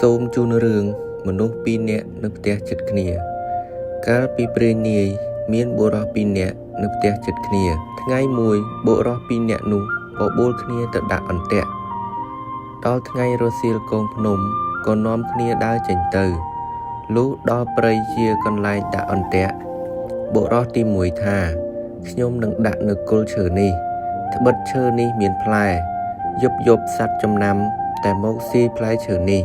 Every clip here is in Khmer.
សូមជូនរឿងមនុស្សពីរនាក់នៅផ្ទះជិតគ្នាកាលពីព្រេងនាយមានបុរសពីរនាក់នៅផ្ទះជិតគ្នាថ្ងៃមួយបុរសពីរនាក់នោះបបួលគ្នាទៅដាក់អន្ទាក់ដល់ថ្ងៃរសៀលកូនភ្នំក៏នាំគ្នាដើរចេញទៅលុះដល់ព្រៃជាកន្លែងដាក់អន្ទាក់បុរសទី1ថាខ្ញុំនឹងដាក់នៅគល់ឈើនេះត្បិតឈើនេះមានផ្លែយប់សត្វចំណាំតែមកស៊ីផ្លែឈើនេះ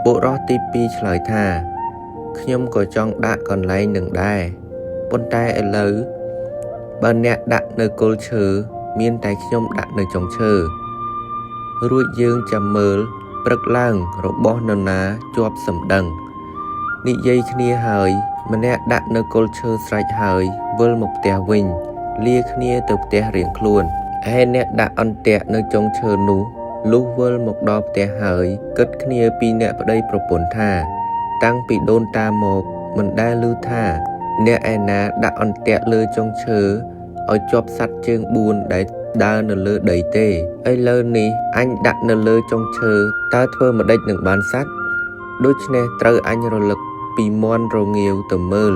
បុរសទី2ឆ្លើយថាខ្ញុំក៏ចង់ដាក់កន្លែងនឹងដែរប៉ុន្តែឥឡូវបើអ្នកដាក់នៅគល់ឈើមានតែខ្ញុំដាក់នៅចុងឈើរួចយើងចាំមើលព្រឹកឡើងរបស់នរណាជាប់សម្ដឹងនិយាយគ្នាហើយម្នាក់ដាក់នៅគល់ឈើស្រេចហើយវិលមកផ្ទះវិញលាគ្នាទៅផ្ទះរៀងខ្លួនឯអ្នកដាក់អន្ទាក់នៅចុងឈើនោះលុះវិលមកដល់ផ្ទះហើយគិតគ្នាពីអ្នកប្តីប្រពន្ធថាតាំងពីដូនតាមកមិនដែលឮថាអ្នកឯណាដាក់អន្ទាក់លើចុងឈើឲ្យជាប់សត្វជើង4ដែលដើរនៅលើដីទេឥឡូវនេះអញដាក់នៅលើចុងឈើតើធ្វើម្ដេចនឹងបានសត្វដូច្នេះត្រូវអញរលឹកពីមន់រងាវទៅមើល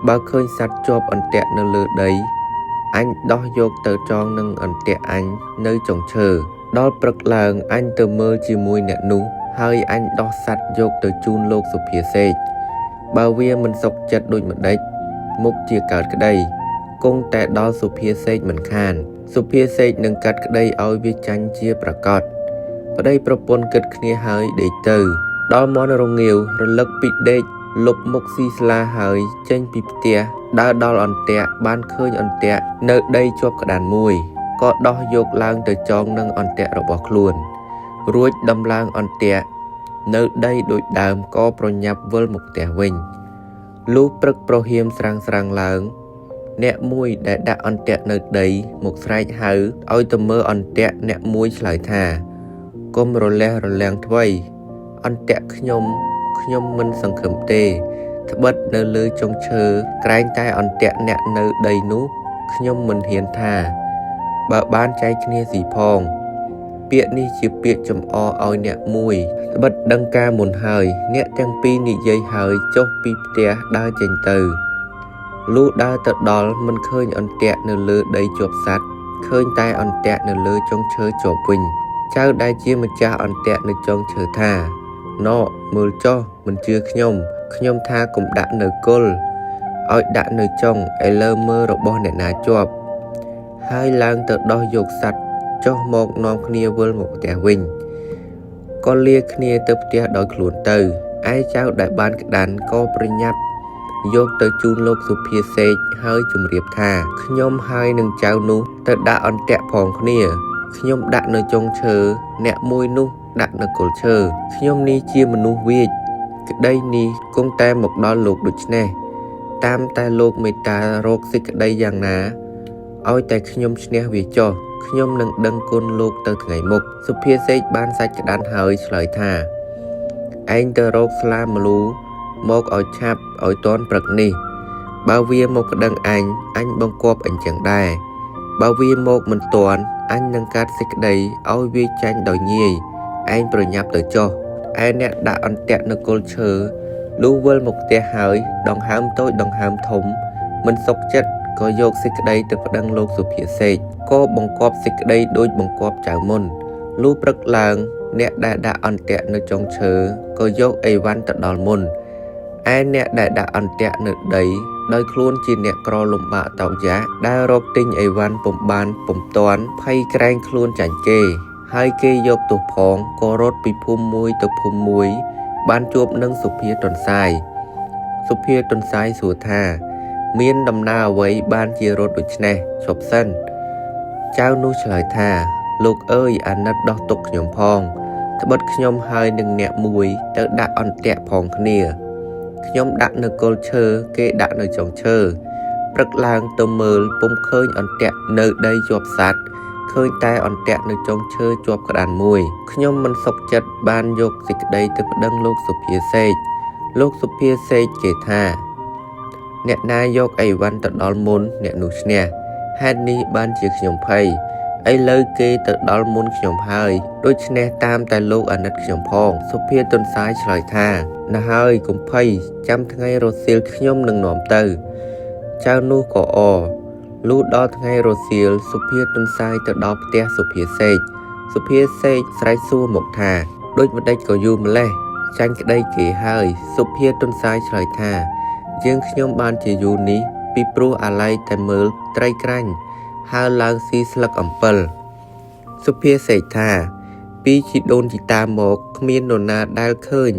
បើឃើញសត្វជាប់អន្ទាក់នៅលើដីអញដោះយកទៅចងនឹងអន្ទាក់អញនៅចុងឈើដល់ព្រឹកឡើងអញទៅមើលជាមួយអ្នកនោះហើយអញដោះសត្វយកទៅជូនលោកសុភាសេកបើវាមិនសុខចិត្តដូចម្ដេចមុខជាកើតក្តីគង់តែដល់សុភាសេកមិនខានសុភាសេកនឹងកាត់ក្តីឲ្យវាចាញ់ជាប្រកាសប្តីប្រពន្ធគិតគ្នាហើយដេកទៅដល់មន់រងាវរលឹកពីដេកលុបមុខស៊ីស្លាហើយចេញពីផ្ទះដើរដល់អន្ទាក់បានឃើញអន្ទាក់នៅដីជាប់ក្តានមួយក៏ដោះយកឡើងទៅចងនឹងអន្ទាក់របស់ខ្លួនរួចដំឡើងអន្ទាក់នៅដីដូចដើមក៏ប្រញាប់វិលមកផ្ទះវិញលុះព្រឹកប្រហៀមស្រាងឡើងអ្នកមួយដែលដាក់អន្ទាក់នៅដីមកស្រែកហៅឲ្យទៅមើលអន្ទាក់អ្នកមួយឆ្លើយថាកុំរលះរលាំងថ្វីអន្ទាក់ខ្ញុំមិនសង្ឃឹមទេត្បិតនៅលើចុងឈើក្រែងតែអន្ទាក់អ្នកនៅដីនោះខ្ញុំមិនហ៊ានថាបើបានចែកគ្នាស៊ីផងពាក្យនេះជាពាក្យចំអឲ្យអ្នកមួយត្បិតដឹងការមុនហើយអ្នកទាំងពីរនិយាយហើយចុះពីផ្ទះដើរចេញទៅលុះដើរទៅដល់មិនឃើញអន្ទាក់នៅលើដីជាប់សត្វឃើញតែអន្ទាក់នៅលើចុងឈើជាប់វិញចៅដែលជាម្ចាស់អន្ទាក់នៅចុងឈើថាណ៎មើលចុះមិនជឿខ្ញុំថាកុំដាក់នៅគល់ឲ្យដាក់នៅចុងឥឡូវមើលរបស់អ្នកណាជាប់ហើយឡើងទៅដោះយកសត្វចុះមកនាំគ្នាវិលមកផ្ទះវិញក៏លាគ្នាទៅផ្ទះដោយខ្លួនទៅឯចៅដែលបានក្តាន់ក៏ប្រញាប់យកទៅជូនលោកសុភាសេកហើយជម្រាបថាខ្ញុំហើយនឹងចៅនោះទៅដាក់អន្ទាក់ផងគ្នាខ្ញុំដាក់នៅចុងឈើអ្នកមួយនោះដាក់នៅគល់ឈើខ្ញុំនេះជាមនុស្សវាចក្តីនេះគង់តែមកដល់លោកដូច្នេះតាមតែលោកមេត្តារកសេចក្តីយ៉ាងណាឲ្យតែខ្ញុំឈ្នះវាចុះខ្ញុំនឹងដឹងគុណលោកទៅថ្ងៃមុខសុភាសេកបានសាច់ក្តាន់ហើយឆ្លើយថាឯងទៅរកស្លាម្លូមកឲ្យឆាប់ឲ្យតន់ព្រឹកនេះបើវាមកប្តឹងអញបង្គាប់អញចឹងដែរបើវាមកមិនតន់អញនឹងកាត់សេចក្តីឲ្យវាចាញ់ដោយងាយឯងប្រញាប់ទៅចុះឯអ្នកដាក់អន្ទាក់នៅគល់ឈើលុះវិលមកផ្ទះហើយដង្ហើមតូចដង្ហើមធំមិនសុខចិត្តក៏យកសេចក្តីទៅប្តឹងលោកសុភាសេកក៏បង្គាប់សេចក្តីដូចបង្គាប់ចៅមុនលុះព្រឹកឡើងអ្នកដែលដាក់អន្ទាក់នៅចុងឈើក៏យកអីវ៉ាន់ទៅដល់មុនឯអ្នកដែលដាក់អន្ទាក់នៅដីដោយខ្លួនជាអ្នកក្រលំបាកតោកយ៉ាដែលរកទិញអីវ៉ាន់ពុំបានពុំតាន់ភ័យក្រែងខ្លួនចាញ់គេហើយគេយកទោសផងក៏រត់ពីភូមិមួយទៅភូមិមួយបានជួបនឹងសុភាទន្សាយសួរថាមានដំណើរអ្វីបានជារត់ដូច្នេះឈប់សិនចៅនោះឆ្លើយថាលោកអើយអាណិតដោះទុកខ្ញុំផងត្បិតខ្ញុំហើយនឹងអ្នកមួយទៅដាក់អន្ទាក់ផងគ្នាខ្ញុំដាក់នៅគល់ឈើគេដាក់នៅចុងឈើព្រឹកឡើងទៅមើលពុំឃើញអន្ទាក់នៅដីជាប់សត្វឃើញតែអន្ទាក់នៅចុងឈើជាប់ក្តានមួយខ្ញុំមិនសុខចិត្តបានយកសេចក្តីទៅប្តឹងលោកសុភាសេកគេថាអ្នកណាយកអីវ៉ាន់ទៅដល់មុនអ្នកនោះឈ្នះហេតុនេះបានជាខ្ញុំភ័យ ឥឡូវគេទៅដល់មុនខ្ញុំហើយដូច្នេះតាមតែលោកអាណិតខ្ញុំផងសុភាទន្សាយឆ្លើយថាណាហើយកុំភ័យចាំថ្ងៃរសៀលខ្ញុំនឹងនាំទៅចៅនោះក៏អរលុះដល់ថ្ងៃរសៀលសុភាទន្សាយទៅដល់ផ្ទះសុភាសេកសុភាសេកស្រែកសួរមកថាដូចម្ដេចក៏យូរម្លេះចាញ់ក្តីគេហើយសុភាទន្សាយឆ្លើយថាយើងខ្ញុំបានជាយូរនេះពីព្រោះអាឡ័យតែមើលត្រីក្រាញ់ហើរឡើងស៊ីស្លឹកអំពិលសុភាសេកថាពីជីដូនជីតាមកគ្មាននរណាដែលឃើញ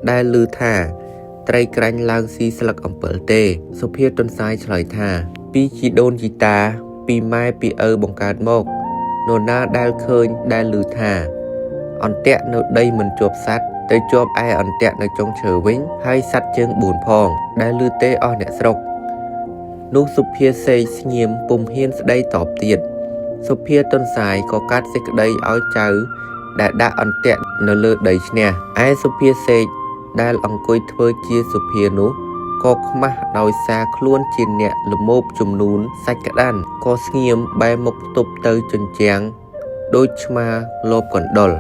ដែលឮថាត្រីក្រាញ់ឡើងស៊ីស្លឹកអំពិលទេសុភាទន្សាយឆ្លើយថាពីជីដូនជីតាពីម៉ែពីឪបង្កើតមកនរណាដែលឃើញដែលឮថាអន្ទាក់នៅដីមិនជាប់សัตว์ទៅជាប់ឯអន្ទាក់នៅចុងឈើវិញហើយសัตว์ជើង4ផងដែលឮទេអស់អ្នកស្រុកនោះសុភាសេកស្ងៀមពុំហ៊ានស្ដីតបទៀតសុភាទន្សាយក៏កាត់សេចក្តីឲ្យចៅដែលដាក់អន្ទាក់នៅលើដីឈ្នះឯសុភាសេកដែលអង្គុយធ្វើជាសុភានោះក៏ខ្មាស់ដោយសារខ្លួនជាអ្នកល្មោបជំនូនសាច់ក្តាន់ក៏ស្ងៀមបែរមុខទប់ទៅជញ្ជាំងដូចឆ្មាលបកណ្ដុរ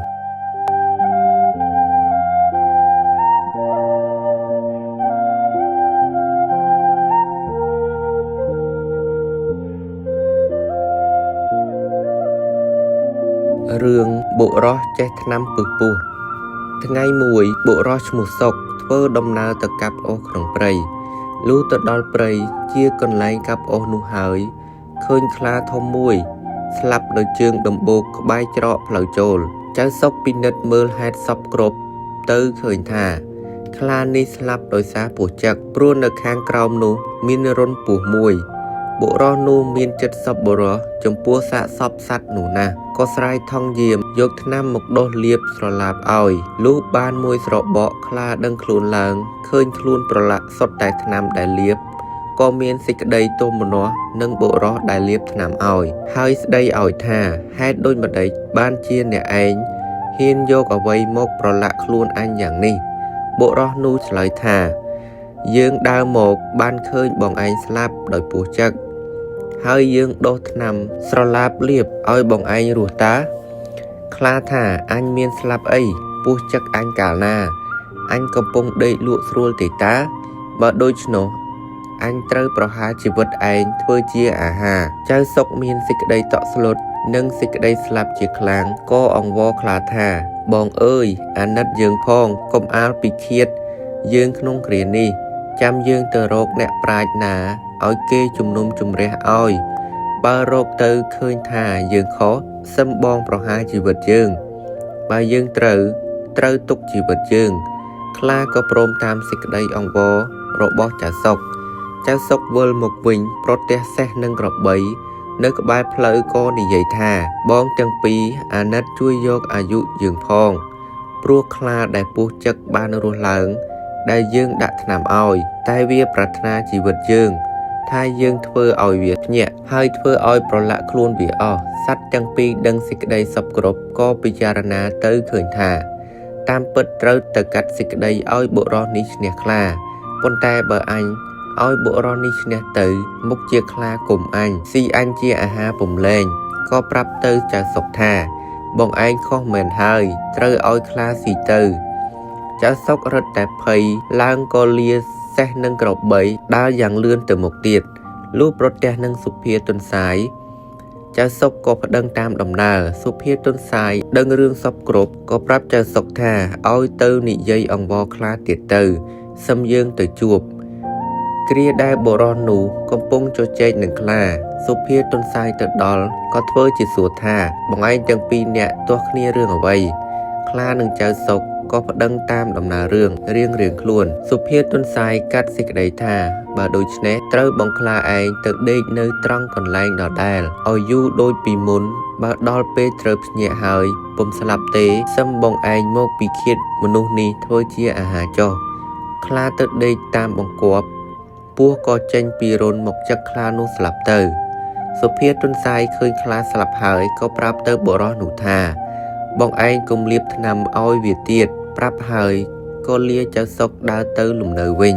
រឿងបុរសចេះថ្នាំពឹសពោះថ្ងៃមួយបុរសឈ្មោះសុកធ្វើដំណើរទៅកាប់អុសក្នុងព្រៃលុះទៅដល់ព្រៃជាកន្លែងកាប់អុសនោះហើយឃើញខ្លាធំមួយស្លាប់នៅជើងដំបូកក្បែរច្រកផ្លូវចូលចៅសុកពិនិត្យមើលហេតុសពគ្រប់ទៅឃើញថាខ្លានេះស្លាប់ដោយសារពស់ចឹកព្រោះនៅខាងក្រោមនោះមានរន្ធពស់មួយបុរសនោះមានចិត្តសប្បុរសចំពោះសាកសពសត្វនោះណាស់ក៏ស្រ័យថង់យាមយកថ្នាំមកដុសលាបស្រឡាបឲ្យលុះបានមួយស្របក់ខ្លាដឹងខ្លួនឡើងឃើញខ្លួនប្រឡាក់សុទ្ធតែថ្នាំដែលលាបក៏មានសេចក្តីទោសមនស្សនឹងបុរសដែលលាបថ្នាំឲ្យហើយស្ដីឲ្យថាហេតុដូចម្ដេចបានជាអ្នកឯងហ៊ានយកអ្វីមកប្រឡាក់ខ្លួនអញយ៉ាងនេះបុរសនោះឆ្លើយថាយើងដើរមកបានឃើញបងឯងស្លាប់ដោយពស់ចឹកហើយយើងដុសថ្នាំស្រឡាបលាបឲ្យបងឯងរស់តើខ្លាថាអញមានស្លាប់អីពស់ចឹកអញកាលណាអញកំពុងដេកលក់ស្រួលទេតាបើដូច្នោះអញត្រូវប្រហារជីវិតឯងធ្វើជាអាហារចៅសុកមានសេចក្តីតក់ស្លុតនិងសេចក្តីស្លាប់ជាខ្លាំងក៏អង្វរខ្លាថាបងអើយអាណិតយើងផងកុំអាលពីឃាតយើងក្នុងគ្រានេះចាំយើងទៅរកអ្នកប្រាជ្ញណាឲ្យគេជំនុំជម្រះឲ្យបើរកទៅឃើញថាយើងខុសសឹមបងប្រហារជីវិតយើងបើយើងត្រូវទុកជីវិតយើងខ្លាក៏ព្រមតាមសេចក្តីអង្វររបស់ចៅសុកវិលមកវិញប្រទះសេះនឹងក្របីនៅក្បែរផ្លូវក៏និយាយថាបងទាំងពីរអាណិតជួយយកអាយុយើងផងព្រោះខ្លាដែលពស់ចឹកបានរស់ឡើងដែលយើងដាក់ថ្នាំឲ្យតែវាប្រាថ្នាជីវិតយើងថាយើងធ្វើឲ្យវាភ្ញាក់ហើយធ្វើឲ្យប្រឡាក់ខ្លួនវាអស់សត្វទាំងពីរដឹងសេចក្តីសពគ្រប់ក៏ពិចារណាទៅឃើញថាតាមពិតត្រូវទៅកាត់សេចក្តីឲ្យបុរសនេះឈ្នះខ្លាប៉ុន្តែបើអញឲ្យបុរសនេះឈ្នះទៅមុខជាខ្លាគុំអញស៊ីអញជាអាហារពំលែងក៏ប្រាប់ទៅចៅសុកថាបងឯងខុសមែនហើយត្រូវឲ្យខ្លាស៊ីទៅចៅសុករត់តែភ័យឡើងក៏លាសេះនឹងក្របីដើរយ៉ាងលឿនទៅមុខទៀតលុះប្រទះនឹងសុភាទន្សាយចៅសុកក៏ប្តឹងតាមដំណើរសុភាទន្សាយដឹងរឿងសពគ្រប់ក៏ប្រាប់ចៅសុកថាឲ្យទៅនិយាយអង្វរខ្លាទៀតទៅសឹមយើងទៅជួបគ្រាដែលបុរសនោះកំពុងជជែកនឹងខ្លាសុភាទន្សាយទៅដល់ក៏ធ្វើជាសួរថាបងឯងទាំងពីរនាក់ទាស់គ្នារឿងអ្វីខ្លានិងចៅសុកក៏ប្តឹងតាមដំណើររឿងរៀងខ្លួនសុភាទន្សាយកាត់សេចក្តីថាបើដូច្នេះត្រូវបងខ្លាឯងទៅដេកនៅត្រង់កន្លែងដដែលឲ្យយូរដូចពីមុនបើដល់ពេលត្រូវភ្ញាក់ហើយពុំស្លាប់ទេសឹមបងឯងមកពីឃាតមនុស្សនេះធ្វើជាអាហារចុះខ្លាទៅដេកតាមបង្គាប់ពស់ក៏ចេញពីរន្ធមកចឹកខ្លានោះស្លាប់ទៅសុភាទន្សាយឃើញខ្លាស្លាប់ហើយក៏ប្រាប់ទៅបុរសនោះថាបងឯងកុំលាបថ្នាំឲ្យវាទៀតប្រាប់ហើយក៏លាចៅសុកដើរទៅលំនៅវិញ